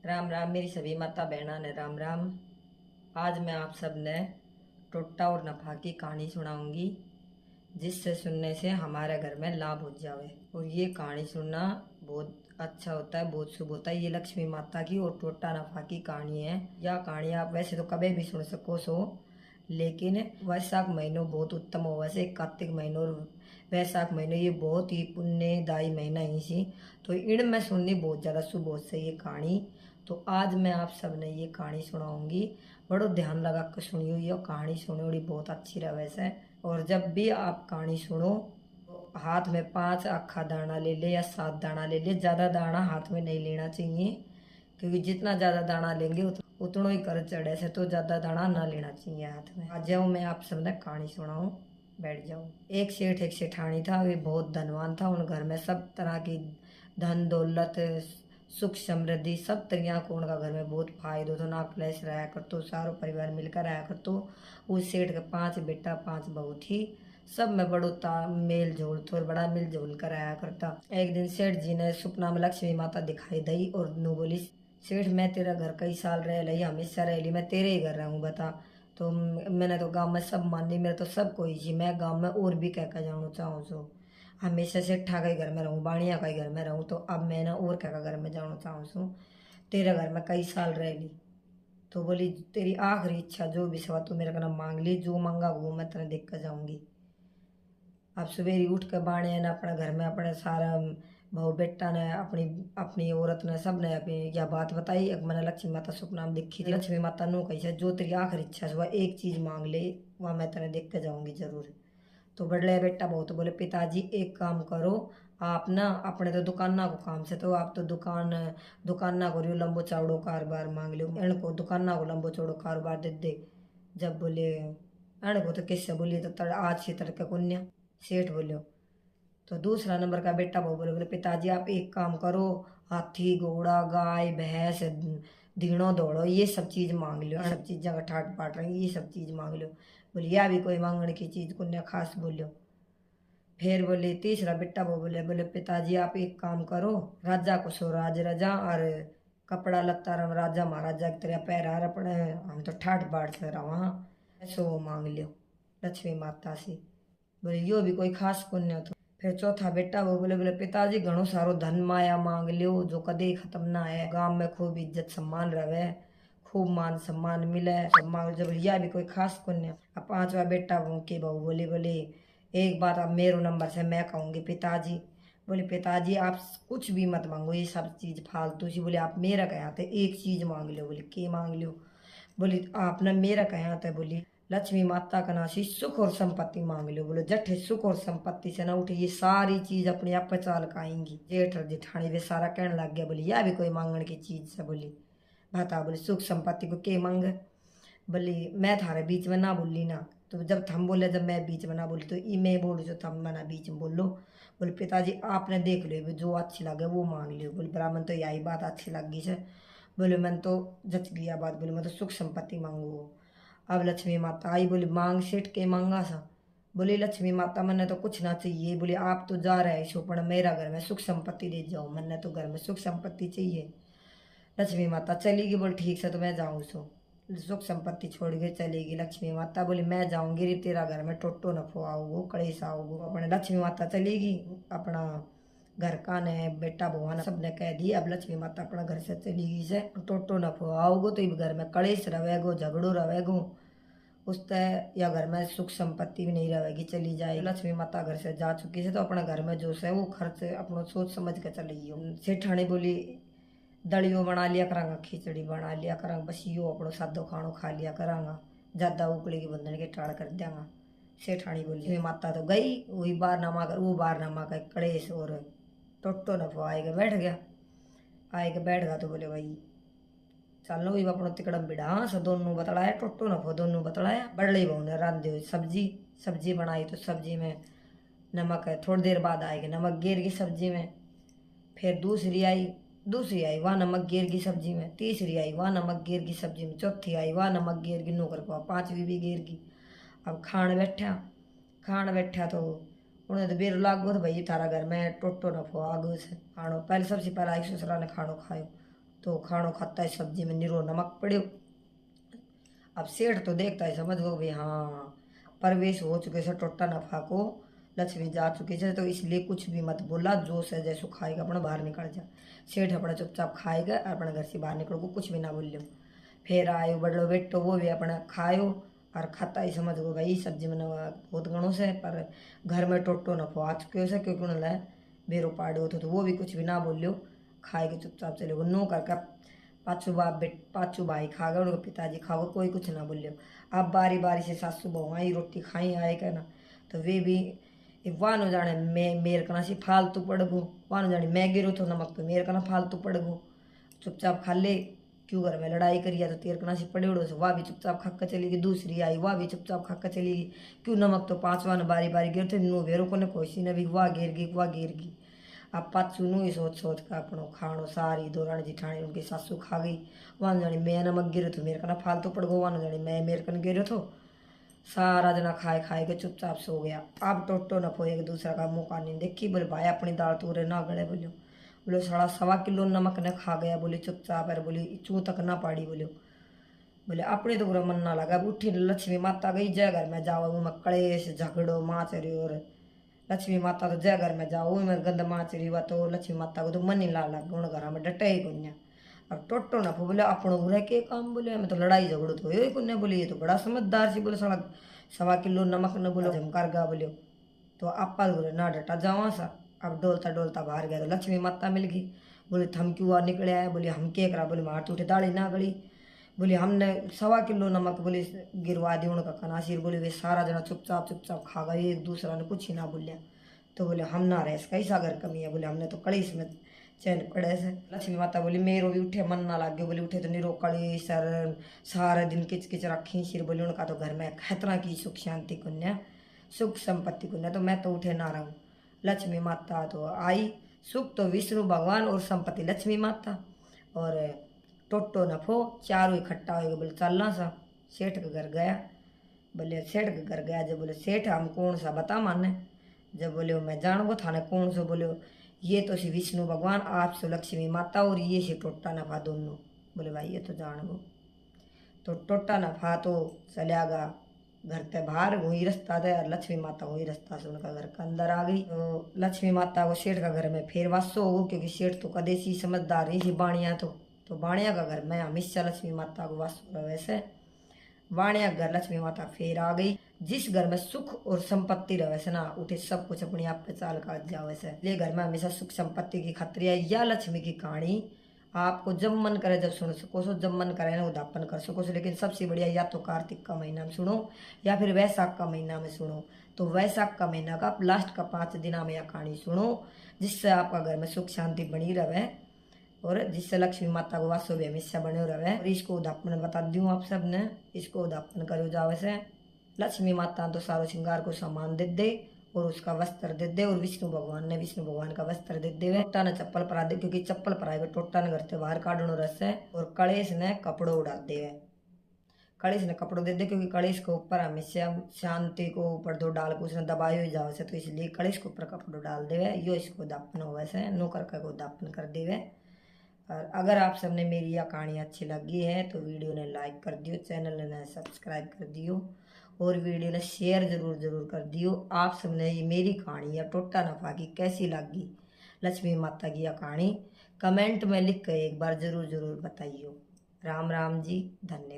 राम राम मेरी सभी माता बहना ने राम राम। आज मैं आप सब ने टोटा और नफा की कहानी सुनाऊंगी, जिससे सुनने से हमारे घर में लाभ हो जावे। और ये कहानी सुनना बहुत अच्छा होता है, बहुत शुभ होता है। ये लक्ष्मी माता की और टोटा नफा की कहानी है। यह कहानी आप वैसे तो कभी भी सुन सको सो, लेकिन वैशाख महीनों बहुत उत्तम हो। वैसे कार्तिक महीनों और वैशाख महीनों ये बहुत ही पुण्यदायी महीना ही सी, तो इनमें सुननी बहुत ज़्यादा शुभ हो से ये कहानी। तो आज मैं आप सब ने ये कहानी सुनाऊंगी। बड़ो ध्यान लगा कर सुनियो, ये कहानी सुनोड़ी बहुत अच्छी रहे वैसे। और जब भी आप कहानी सुनो तो हाथ में 5 अक्खा दाना ले ले या 7 दाना ले ले। ज़्यादा दाना हाथ में नहीं लेना चाहिए, क्योंकि जितना ज़्यादा दाना लेंगे उतना ही कर चढ़े से, तो ज़्यादा दाना ना लेना चाहिए हाथ में। आ जाओ मैं आप सबने कहानी सुनाऊं, बैठ जाओ। एक सेठ एक सेठानी था, वे बहुत धनवान था। उन घर में सब तरह की धन दौलत सुख समृद्धि सब तरह को उनका घर में बहुत फायदो तो ना क्लेश रहा कर, तो सारो परिवार मिलकर रहा कर। तो उस सेठ के 5 बेटा 5 बहू थी। सब में बड़ो मेल जोल तो बड़ा मिल जुल कर आया करता। एक दिन सेठ जी ने सपना में लक्ष्मी माता दिखाई दी और नू बोली, सेठ मैं तेरा घर कई साल रह ली, हमेशा रह ली, मैं तेरे ही घर रहूँ बता। तो मैंने तो गांव में सब मान ली, मेरे तो सब कोई जी, मैं गांव में और भी कह कर जाना चाहूँ सो। हमेशा सेठा का ही घर में रहूँ, बाणिया का ही घर में रहूँ, तो अब मैं ना और क्या घर में जाना चाहूँ सो। तेरे घर में कई साल रह ली। तो बोली तेरी आखिरी इच्छा जो भी सवा तू मेरे का मांग ली, जो मांगा वो मैं तेने देख कर जाऊंगी। अब सवेरे उठ कर बाणे ने अपने घर में अपने सारा बहू बेटा ने अपनी अपनी औरत ने सब ने अपनी यह बात बताई। एक मैंने लक्ष्मी माता सपना में देखी थी। लक्ष्मी माता नो कैसे जो तेरी आखिरी इच्छा है वह एक चीज मांग ले, वह मैं तेने देख के जाऊंगी जरूर। तो बड़े बेटा बहुत बोले, पिताजी एक काम करो, आप ना अपने तो दुकाना को काम से, तो आप तो दुकाना को रियो लंबो चौड़ो कारोबार मांग लो, इनको दुकाना को लंबो चौड़ो कारोबार दे दे। जब बोले इनको तो किससे बोली, तो आज से तड़के कुन्या सेठ बोलो। तो दूसरा नंबर का बेटा वो बोले, पिताजी आप एक काम करो, हाथी घोड़ा गाय भैंस धीणो दौड़ो ये सब चीज मांग लो, सब चीज़ों का ठाट पाट रही ये सब चीज मांग लो। बोले यह भी कोई मांगने की चीज कुन्या खास बोलो। फिर बोले तीसरा बेटा वो बोले, पिताजी आप एक काम करो, राजा को सो राज रजा और कपड़ा लत्ता रम राजा महाराजा की तरह पैरार अपने, हम तो ठाट बाट से रहा ऐसो वो मांग लियो लक्ष्मी माता से। बोले यो भी कोई खास पुण्य तो। फिर चौथा बेटा वो बोले, पिताजी घणो सारो धन माया मांग लियो जो कदे खत्म ना है, गांव में खूब इज्जत सम्मान रहे, खूब मान सम्मान मिले, सब मांग जब यह भी कोई खास पुण्य। अब पांचवा बेटा वो के बहू बोले एक बात अब मेरो नंबर से मैं कहूँगी पिताजी। बोले पिताजी आप कुछ भी मत मांगो, ये सब चीज फालतू सी। बोले आप मेरा कहा थे एक चीज मांग लो। बोले के मांग लो। बोली आपने मेरा कहा था, बोली लक्ष्मी माता का नासी सुख और संपत्ति मांग लो। बोले जठे सुख और संपत्ति से ना उठे ये सारी चीज अपने आप चाल का आएंगी। जेठ और जेठानी वे सारा कहने लग गया, बोली यह भी कोई मांगने की चीज से। बोली बता, बोले सुख संपत्ति को के मांग। बोली मैं थारे बीच में ना बोली ना, तो जब थम बोले जब मैं बीच में ना बोली तो ई मैं बोलू जो थम मना बीच में बोलो। बोले पिताजी आपने देख लो जो अच्छी लगे वो मांग लियो। बोले ब्राह्मण तो यही बात अच्छी लगी से। बोले मैंने तो जच गया बात, बोले मैं तो सुख संपत्ति मांगू। अब लक्ष्मी माता आई, बोली मांग सेठ के मांगा सा। बोली लक्ष्मी माता मैंने तो कुछ ना चाहिए। बोली आप तो जा रहे हैं शोपन, मेरा घर में सुख संपत्ति दे जाओ, मैंने तो घर में सुख संपत्ति चाहिए। लक्ष्मी माता चली गई। बोल ठीक से तो मैं जाऊँ सो सुख संपत्ति छोड़ के चलेगी। लक्ष्मी माता बोली मैं जाऊंगी रे, तेरा घर में टोटो नफो आओगो कलेश आओगो। अपने लक्ष्मी माता चलेगी अपना घर का ने बेटा भगवान सबने कह दी। अब लक्ष्मी माता अपना घर से चली गई से टोटो नफो आओगो, तो घर में कलेश रहेगो झगड़ो रहेगो उस तय, या घर में सुख संपत्ति भी नहीं रहेगी चली जाएगी। लक्ष्मी माता घर से जा चुकी है, तो अपना घर में जो है वो खर्च अपना सोच समझ के चली। सेठानी बोली दलियो बना लिया करांगा, खिचड़ी बना लिया करांगा, बस यो अपनो सादो खानो खा लिया करांगा, ज्यादा उकड़ी की बंधन के टाड़ कर देंगा। सेठानी बोली माता तो गई वही बारनामा कर, वो बारनामा का कलेश और टोटो नफो आएगा बैठ गया। आएगा बैठ गया तो बोले भाई चलो ये अपनो तिकड़म बिड़ा सा दोनों बतलाया, टोटो नफो दोनों बतलाया। बड़ली बहू ने रांधे हुई सब्जी सब्जी बनाई, तो सब्जी में नमक है, थोड़ी देर बाद आएगी नमक गिर गई सब्जी में। फिर दूसरी आई वह नमक गिर गई सब्जी में। तीसरी आई वह नमक गिर गई सब्जी में। चौथी आई वह नमक गिर गई नौकर को, पांचवी भी गिर गई। अब खान बैठा तो उन्हें तो बेर लागो तो भाई थारा घर में टोटो न फो आगो से खानो। पहले सबसे पहले आई ससुरा ने खानो खायो, तो खानो खाता है सब्जी में निरो नमक पड़े। अब सेठ तो देखता है, समझ गो भाई हाँ प्रवेश हो चुके से टोटा नफा को, लक्ष्मी जा चुकी है, तो इसलिए कुछ भी मत बोला, जो से जैसो खाएगा अपना बाहर निकल जा। सेठ अपना चुपचाप खाएगा और अपने घर से बाहर निकलो, कुछ भी ना बोलियो। फिर आयो बड़ो बेटो, वो भी अपना खायो और खाता ही, समझ गो भाई सब्जी में बहुत गणों से, पर घर में टोटो नफो आ चुके से, क्योंकि उन्होंने बेरो पाड़े होते तो वो भी कुछ भी ना बोलियो, खाए के चुपचाप चले गो। नो करके पाँचों भाई खा गए, उनके पिताजी खा गए, कोई कुछ ना बोलियो। अब बारी बारी से सासू बहू आई रोटी खाई आए क्या ना, तो वे भी वानो जाने मैं मेरे कना से फालतू पड़ गो, वानो जाने मैं गिरो तो नमक तो मेरे कना फालतू पड़ गो, चुपचाप खा ले, क्यों घर में लड़ाई करिया तो तेरे कना से पड़े उड़ो से, वाह भी चुपचाप खा कर चली गई। दूसरी आई, वाह भी चुपचाप खा कर चली गई, क्यों नमक तो पांचवा न बारी बारी गिर थे, नो वेरो को ने कोसी ने भी वाह गिर गई, वाह गिर गई। अब पाछू नु ही सोच सोच का अपनो खानो सारी दौरान जिठानी उनकी सासू खा गई, वान जानी मैं नमक गिरो तो मेरे कना फालतू पड़ गो, वान जानी मैं मेरे कन गिरो तो सारा जना खाए खाए के चुपचाप सो गया। अब टोटो न एक दूसरा का मुँह कानी देखी, बोले भाई अपनी दाल तूरे ना गले, बोलो बोले 1.25 किलो नमक ने खा गया, बोले चुपचाप है, बोली चू तक ना पाड़ी, बोले अपने तो पूरा मन ना लगा। अब उठी लक्ष्मी माता गई जय घर में जाओ, मैं कलेश झगड़ो माच रही, और लक्ष्मी माता तो जय घर में जाओ मैं गंद माच रही हुआ, तो लक्ष्मी माता को तो मन ही ला लग उन घर में डटे ही कुन्या। अब टोटो ना बोले अपनों बुरा के काम, बोले मैं तो लड़ाई झगड़ो तो ही कुन्या, बोले ये तो बड़ा समझदार सी, बोले 1.25 किलो नमक न बोलो जम कर गा, बोलो तो आपा बोले ना डटा जावा सा। अब डोलता डोलता बाहर गया तो लक्ष्मी माता मिल गई, बोले थम क्यों निकले आए, बोले हम के करा, बोले मार तो उठे दाड़ी ना गड़ी, बोले हमने 1.25 किलो नमक बोले गिरवा दी उनका कनासिर, बोले वे सारा जना चुपचाप चुपचाप खा गए, एक दूसरा ने कुछ ही ना बोलिया। तो बोले हम ना रहे कैसा अगर कमी है, बोले हमने तो कड़ीस में चैन पड़े से। लक्ष्मी माता बोली मेरो भी उठे मन ना लागे, बोले उठे तो निरो कड़ी सर सारे दिन किच किच रखी सिर, बोले उनका तो घर में खतरा की सुख शांति कुन्या सुख संपत्ति कुन्या, तो मैं तो उठे ना रहूँ। लक्ष्मी माता तो आई, सुख तो विष्णु भगवान और संपत्ति लक्ष्मी माता, और टोटो नफो चारों इकट्ठा हो गए, बोले चलना सा। सेठ के घर गया, बोले सेठ के घर गया, जब बोले सेठ हम कौन सा बता माने, जब बोले मैं जानबो थाने कौन सो, बोले ये तो सी विष्णु भगवान, आप सो लक्ष्मी माता, और ये से टोटा नफा दोनों। बोले भाई ये तो जानबो, तो टोटा नफा तो चलिया गा घर के बाहर, वही रास्ता था, और लक्ष्मी माता वही रास्ता से उनका घर के अंदर आ गई। तो लक्ष्मी माता को सेठ का घर में फिर वासो हो, क्योंकि सेठ तो कदे सी समझदार ही बाणिया, तो बाणिया का घर में हमेशा लक्ष्मी माता को वासो रहे। वैसे बाणिया घर लक्ष्मी माता फिर आ गई, जिस घर में सुख और संपत्ति रहे से ना उठे सब कुछ अपने आप पे चाल काट जावे से। ये घर में हमेशा सुख संपत्ति की खतरी है। या लक्ष्मी की कहानी आपको जब मन करे जब सुन सको सो, जब मन करे ना उदापन कर सको सो, लेकिन सबसे बढ़िया या तो कार्तिक का महीना में सुनो या फिर वैशाख का महीना में सुनो। तो वैशाख का महीना का लास्ट का 5 दिना में यह कहानी सुनो, जिससे आपका घर में सुख शांति बनी रहे, और जिससे लक्ष्मी माता को वासो भी हमेशा बने रहे। और इसको उदापन बता दूँ आप सब ने, इसको उदापन करो जावे से लक्ष्मी माता तो सारो श्रृंगार को सामान दे दे, और उसका वस्त्र दे दे, और विष्णु भगवान ने विष्णु भगवान का वस्त्र दे दे। टोटा ने चप्पल परा दे, क्योंकि चप्पल पराएगा टोटा ने घर से बाहर काटनो रस है, और कलेश ने कपड़ो उड़ा दे, कलेश ने कपड़ो दे दे, क्योंकि कलेश के ऊपर हमेशा शांति को ऊपर दो डाल को उसने दबाई हुई जावे से, तो इसलिए कलेश के ऊपर कपड़ो डाल देवे, यो इसको दापन हो वैसे नो करके को दापन कर देवे। और अगर आप सबने मेरी यह कहानी अच्छी लगी है तो वीडियो ने लाइक कर दियो, चैनल ने सब्सक्राइब कर दियो, और वीडियो ने शेयर जरूर कर दियो। आप सबने ये मेरी कहानी या टोटा नफा की कैसी लगी, लक्ष्मी माता की यह कहानी कमेंट में लिख कर एक बार जरूर बताइयो। राम राम जी, धन्यवाद।